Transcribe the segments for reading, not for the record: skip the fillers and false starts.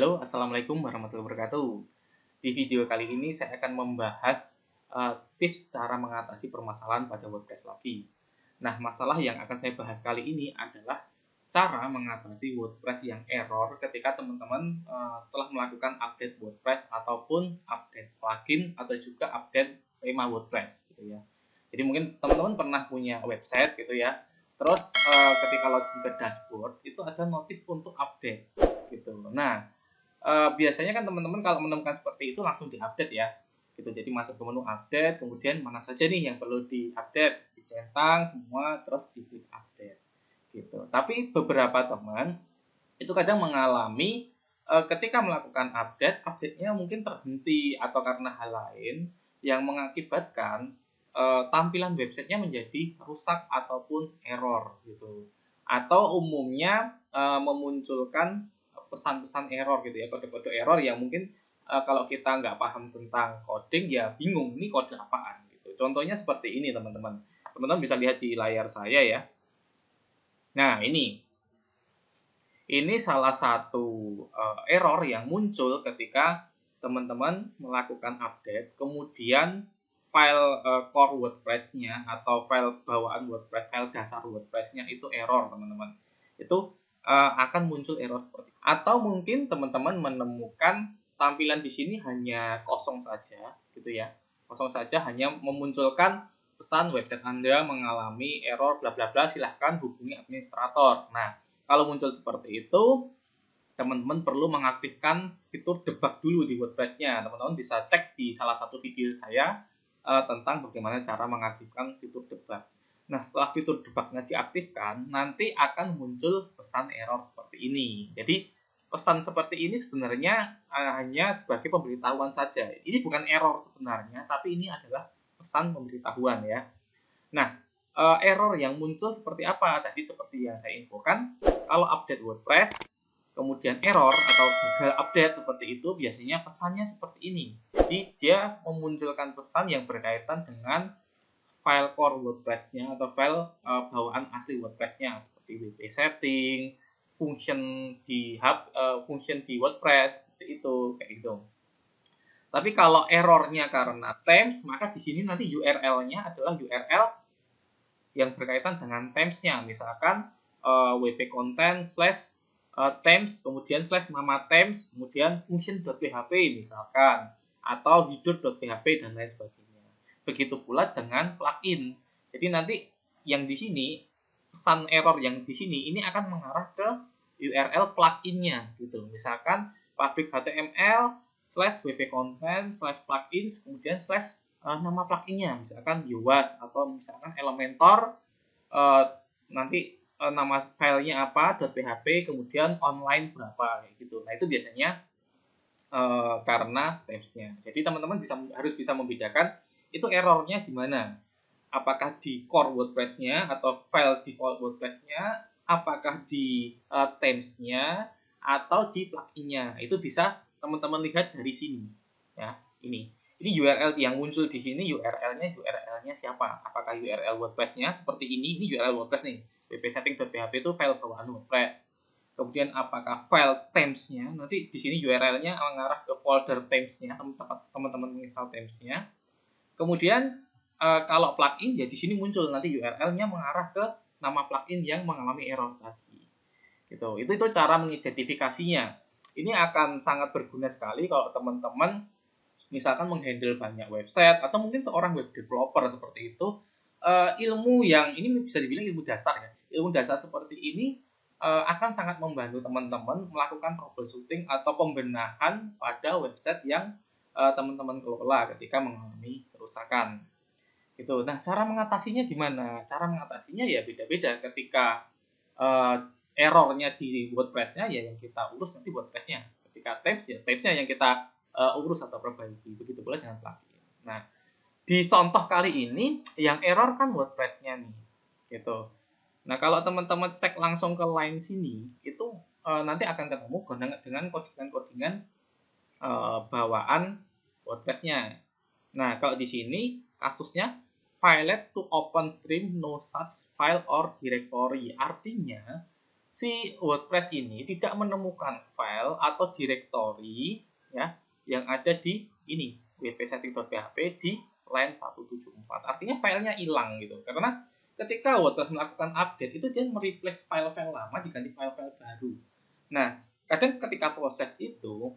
Halo, Assalamualaikum warahmatullahi wabarakatuh. Di video kali ini saya akan membahas tips cara mengatasi permasalahan pada WordPress lagi. Nah, masalah yang akan saya bahas kali ini adalah cara mengatasi WordPress yang error ketika teman-teman setelah melakukan update WordPress ataupun update plugin atau juga update tema WordPress gitu ya. Jadi mungkin teman-teman pernah punya website gitu ya. Terus ketika login ke dashboard itu ada notif untuk update gitu. Nah, biasanya kan teman-teman kalau menemukan seperti itu langsung diupdate ya gitu. Jadi masuk ke menu update, kemudian mana saja nih yang perlu diupdate, dicentang semua, terus diklik update gitu. Tapi beberapa teman itu kadang mengalami ketika melakukan update-nya mungkin terhenti atau karena hal lain yang mengakibatkan tampilan websitenya menjadi rusak ataupun error gitu. Atau umumnya memunculkan pesan-pesan error gitu ya, kode-kode error yang mungkin kalau kita nggak paham tentang coding ya bingung ini kode apaan gitu. Contohnya seperti ini teman-teman. Teman-teman bisa lihat di layar saya ya. Nah, ini salah satu error yang muncul ketika teman-teman melakukan update, kemudian file core WordPress-nya atau file bawaan WordPress, file dasar WordPress-nya itu error, teman-teman. Itu akan muncul error seperti itu. Atau mungkin teman-teman menemukan tampilan di sini hanya kosong saja, gitu ya. Kosong saja, hanya memunculkan pesan website Anda mengalami error bla bla bla, silahkan hubungi administrator. Nah, kalau muncul seperti itu, teman-teman perlu mengaktifkan fitur debug dulu di WordPress-nya. Teman-teman bisa cek di salah satu video saya tentang bagaimana cara mengaktifkan fitur debug. Nah, setelah fitur debugnya diaktifkan, nanti akan muncul pesan error seperti ini. Jadi, pesan seperti ini sebenarnya hanya sebagai pemberitahuan saja. Ini bukan error sebenarnya, tapi ini adalah pesan pemberitahuan ya. Nah, error yang muncul seperti apa? Tadi seperti yang saya infokan, kalau update WordPress, kemudian error atau gagal update seperti itu, biasanya pesannya seperti ini. Jadi, dia memunculkan pesan yang berkaitan dengan file core WordPress-nya atau file bawaan asli WordPress-nya seperti WP setting, function di hub, function di WordPress seperti itu, kayak gitu. Tapi kalau errornya karena themes, maka di sini nanti URL-nya adalah URL yang berkaitan dengan themes-nya. Misalkan wp content slash themes, kemudian slash nama themes, kemudian function.php misalkan, atau header.php dan lain sebagainya. Begitu pula dengan plugin. Jadi nanti yang di sini, pesan error yang di sini ini akan mengarah ke URL plugin-nya gitu. Misalkan public HTML slash wp content slash plugins kemudian slash nama pluginnya, misalkan Yoast atau misalkan Elementor, nanti nama filenya apa, .php, kemudian online berapa, kayak gitu. Nah, itu biasanya karena themesnya. Jadi teman-teman harus bisa membedakan itu errornya di mana. Apakah di core WordPress-nya atau file default WordPress-nya, apakah di themesnya atau di pluginnya. Itu bisa teman-teman lihat dari sini. Ya, ini URL yang muncul di sini, URL-nya siapa? Apakah URL WordPress-nya seperti ini URL WordPress nih, wp-setting.php itu file bawaan WordPress. Kemudian apakah file themes-nya, nanti di sini URL-nya mengarah ke folder themes-nya, teman-teman menginstal themes-nya. Kemudian kalau plugin ya di sini muncul nanti URL-nya mengarah ke nama plugin yang mengalami error tadi. Gitu. Itu cara mengidentifikasinya. Ini akan sangat berguna sekali kalau teman-teman misalkan menghandle banyak website atau mungkin seorang web developer seperti itu. Ilmu yang ini bisa dibilang ilmu dasar ya. Ilmu dasar seperti ini akan sangat membantu teman-teman melakukan troubleshooting atau pembenahan pada website yang teman-teman kelola ketika mengalami kerusakan. Gitu. Nah, cara mengatasinya gimana? Cara mengatasinya ya beda-beda. Ketika errornya di WordPress-nya ya yang kita urus nanti WordPress-nya. Ketika themes ya themes-nya yang kita urus atau perbaiki. Begitu pula dengan plugin. Nah, di contoh kali ini yang error kan WordPress-nya nih. Gitu. Nah, kalau teman-teman cek langsung ke line sini, itu nanti akan ketemu dengan codingan-codingan bawaan WordPress-nya. Nah, kalau di sini kasusnya failed to open stream no such file or directory. Artinya, si WordPress ini tidak menemukan file atau directory ya yang ada di ini wp-setting.php di line 174. Artinya filenya hilang gitu. Karena ketika WordPress melakukan update itu dia mereplace file-file lama diganti file-file baru. Nah, kadang ketika proses itu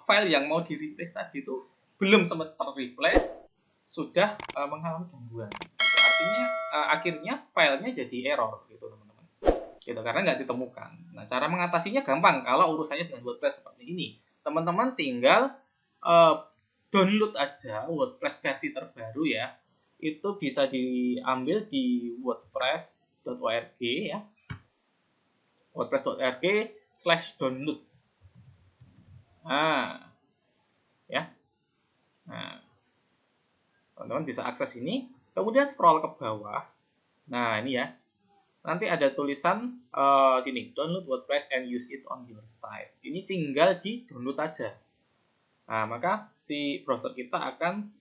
file yang mau di-replace tadi itu belum sempat ter-replace sudah mengalami gangguan. Artinya akhirnya filenya jadi error gitu teman-teman. Gitu karena nggak ditemukan. Nah, cara mengatasinya gampang kalau urusannya dengan WordPress seperti ini. Teman-teman tinggal download aja WordPress versi terbaru ya. Itu bisa diambil di wordpress.org ya. wordpress.org/download. Nah, ya. Nah, teman-teman bisa akses ini. Kemudian scroll ke bawah. Nah, ini ya. Nanti ada tulisan sini, download WordPress and use it on your site. Ini tinggal di download aja. Nah, maka si browser kita akan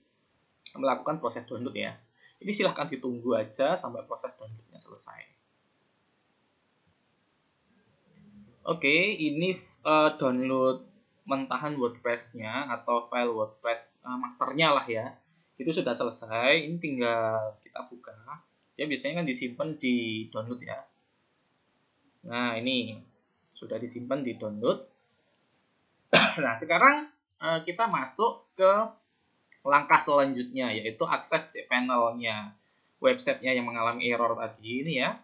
melakukan proses download ya. Ini silahkan ditunggu aja sampai proses downloadnya selesai. Oke, ini download mentahan WordPress-nya atau file WordPress masternya lah ya. Itu sudah selesai, ini tinggal kita buka. Ya biasanya kan disimpan di download ya. Nah, ini sudah disimpan di download. Nah, sekarang kita masuk ke langkah selanjutnya, yaitu akses cPanel-nya. Websitenya yang mengalami error tadi ini ya.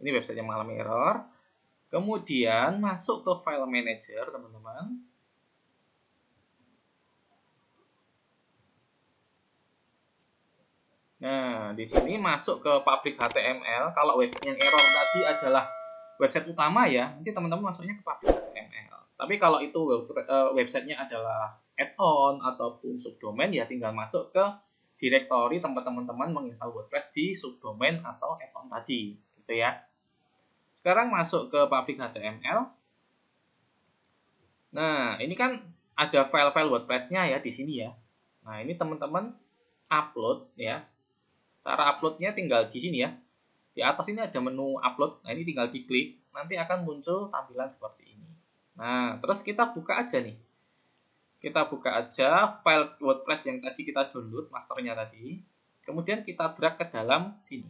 Ini website yang mengalami error. Kemudian masuk ke file manager, teman-teman. Nah, di sini masuk ke public HTML. Kalau website yang error tadi adalah website utama ya, nanti teman-teman masuknya ke public HTML. Tapi kalau itu websitenya adalah add-on ataupun subdomain, ya tinggal masuk ke directory tempat teman-teman menginstal WordPress di subdomain atau add-on tadi, gitu ya. Sekarang masuk ke public HTML. Nah, ini kan ada file-file WordPress-nya ya di sini ya. Nah, ini teman-teman upload ya. Cara uploadnya tinggal di sini ya. Di atas ini ada menu upload. Nah, ini tinggal diklik. Nanti akan muncul tampilan seperti ini. Nah, terus kita buka aja nih. Kita buka aja file WordPress yang tadi kita download, masternya tadi. Kemudian kita drag ke dalam sini.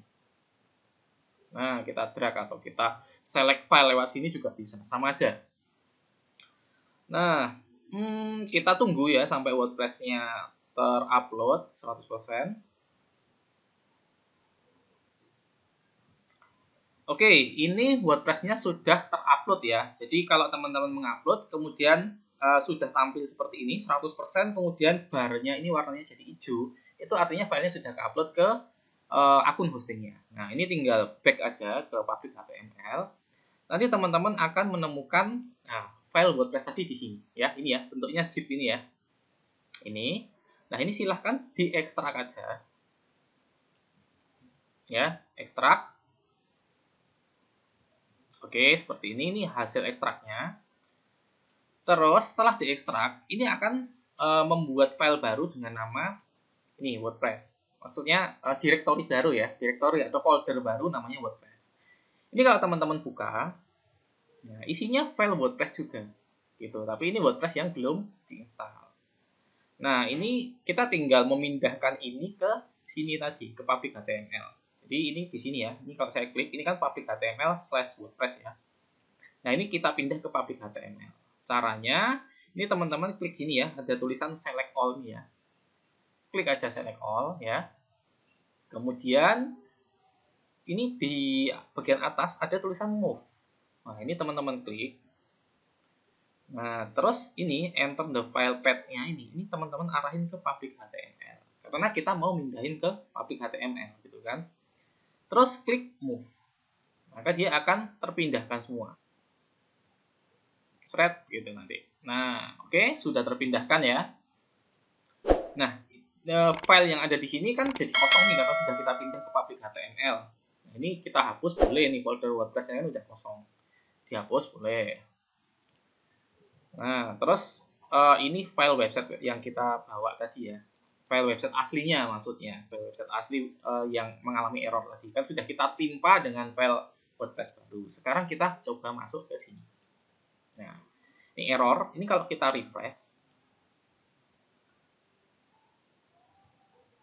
Nah, kita drag atau kita select file lewat sini juga bisa. Sama aja. Nah, kita tunggu ya sampai WordPress-nya terupload 100%. Oke, ini WordPress-nya sudah terupload ya. Jadi kalau teman-teman mengupload, kemudian sudah tampil seperti ini, 100%, kemudian barnya ini warnanya jadi hijau, itu artinya filenya sudah ke-upload ke akun hostingnya. Nah, ini tinggal back aja ke public HTML. Nanti teman-teman akan menemukan file WordPress tadi di sini. Ya, ini ya, bentuknya zip ini ya. Ini. Nah, ini silahkan diekstrak aja. Ya, ekstrak. Oke, seperti ini hasil ekstraknya. Terus setelah diekstrak, ini akan membuat file baru dengan nama ini WordPress. Maksudnya directory baru ya, directory atau folder baru namanya WordPress. Ini kalau teman-teman buka, nah, isinya file WordPress juga, gitu. Tapi ini WordPress yang belum diinstal. Nah, ini kita tinggal memindahkan ini ke sini tadi, ke public HTML. Jadi ini di sini ya. Ini kalau saya klik, ini kan public HTML/WordPress ya. Nah, ini kita pindah ke public HTML. Caranya, ini teman-teman klik sini ya, ada tulisan select all nih ya. Klik aja select all ya. Kemudian ini di bagian atas ada tulisan move. Nah, ini teman-teman klik. Nah, terus ini enter the file path-nya ini teman-teman arahin ke public HTML. Karena kita mau mindahin ke public HTML gitu kan. Terus klik move. Maka dia akan terpindahkan semua. Thread gitu nanti. Nah, oke, sudah terpindahkan ya. Nah, file yang ada di sini kan jadi kosong nih karena sudah kita pindah ke public HTML. Nah, ini kita hapus boleh nih, folder WordPress-nya kan udah kosong. Dihapus boleh. Nah, terus ini file website yang kita bawa tadi ya. File website aslinya maksudnya. File website asli yang mengalami error tadi. Kan sudah kita timpa dengan file WordPress baru. Sekarang kita coba masuk ke sini. Nah, ini error. Ini kalau kita refresh.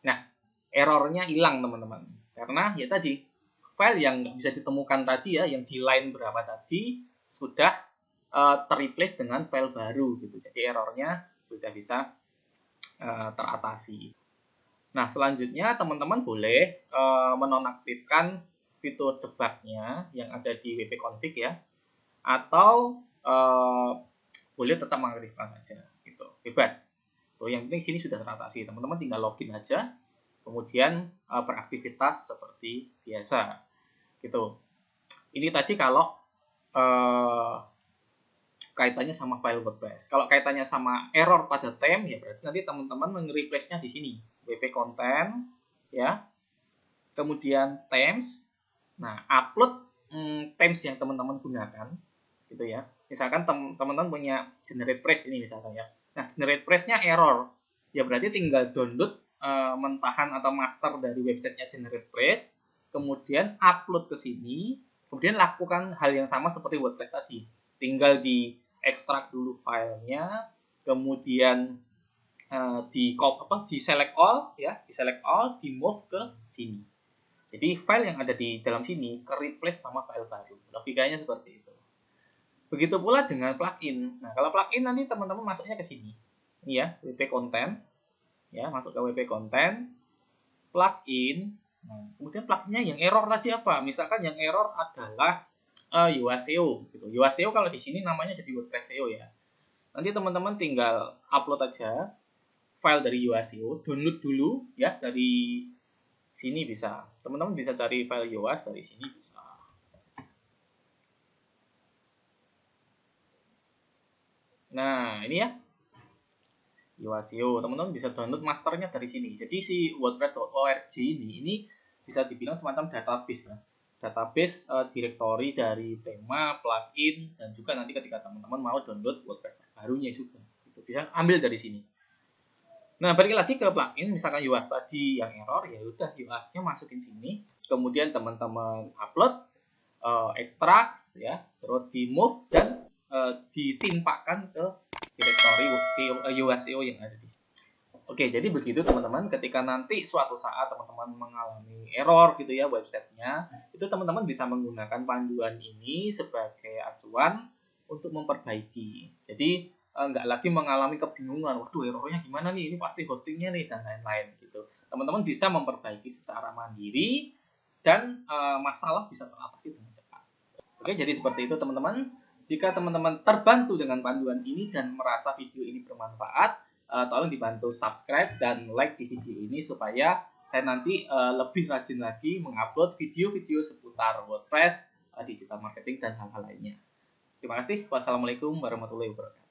Nah, errornya hilang teman-teman. Karena ya tadi, file yang nggak bisa ditemukan tadi ya, yang di line berapa tadi, sudah terreplace dengan file baru gitu. Jadi errornya sudah bisa teratasi. Nah, selanjutnya teman-teman boleh menonaktifkan fitur debug-nya yang ada di wp-config ya, atau boleh tetap mengaktifkan saja, gitu, bebas. Tuh, yang penting sini sudah teratasi. Teman-teman tinggal login aja, kemudian beraktivitas seperti biasa, gitu. Ini tadi kalau kaitannya sama file WordPress. Kalau kaitannya sama error pada theme, ya berarti nanti teman-teman nge-replace-nya di sini. WP content, ya. Kemudian themes. Nah, upload themes yang teman-teman gunakan, gitu ya. Misalkan teman-teman punya GeneratePress ini misalkan ya. Nah, GeneratePress-nya error. Ya berarti tinggal download mentahan atau master dari websitenya GeneratePress, kemudian upload ke sini, kemudian lakukan hal yang sama seperti WordPress tadi. Tinggal di ekstrak dulu filenya, kemudian di select all ya, di select all, di move ke sini. Jadi file yang ada di dalam sini ke replace sama file baru. Logikanya seperti itu. Begitu pula dengan plugin. Nah, kalau plugin nanti teman-teman masuknya ke sini. Ini ya, WP content. Ya, masuk ke WP content, plugin. Nah, kemudian pluginnya yang error tadi apa? Misalkan yang error adalah UASEO gitu. UASEO kalau di sini namanya jadi WordPress SEO ya. Nanti teman-teman tinggal upload aja file dari UASEO, download dulu ya dari sini bisa. Teman-teman bisa cari file UAS dari sini bisa. Nah, ini ya. UASEO, teman-teman bisa download masternya dari sini. Jadi si WordPress.org ini bisa dibilang semacam database lah. Database directory dari tema, plugin, dan juga nanti ketika teman-teman mau download WordPress barunya juga. Itu bisa ambil dari sini. Nah, balik lagi ke plugin, misalkan UAS tadi yang error, ya udah UAS-nya masukin sini. Kemudian teman-teman upload, extracts, ya, terus di move dan ditimpakan ke directory UASEO yang ada di sini. Oke, jadi begitu teman-teman. Ketika nanti suatu saat teman-teman mengalami error gitu ya websitenya, itu teman-teman bisa menggunakan panduan ini sebagai acuan untuk memperbaiki. Jadi nggak lagi mengalami kebingungan, waduh errornya gimana nih, ini pasti hostingnya nih, dan lain-lain gitu. Teman-teman bisa memperbaiki secara mandiri dan masalah bisa teratasi dengan cepat. Oke, jadi seperti itu teman-teman. Jika teman-teman terbantu dengan panduan ini dan merasa video ini bermanfaat, tolong dibantu subscribe dan like di video ini supaya saya nanti lebih rajin lagi mengupload video-video seputar WordPress, digital marketing, dan hal-hal lainnya. Terima kasih. Wassalamualaikum warahmatullahi wabarakatuh.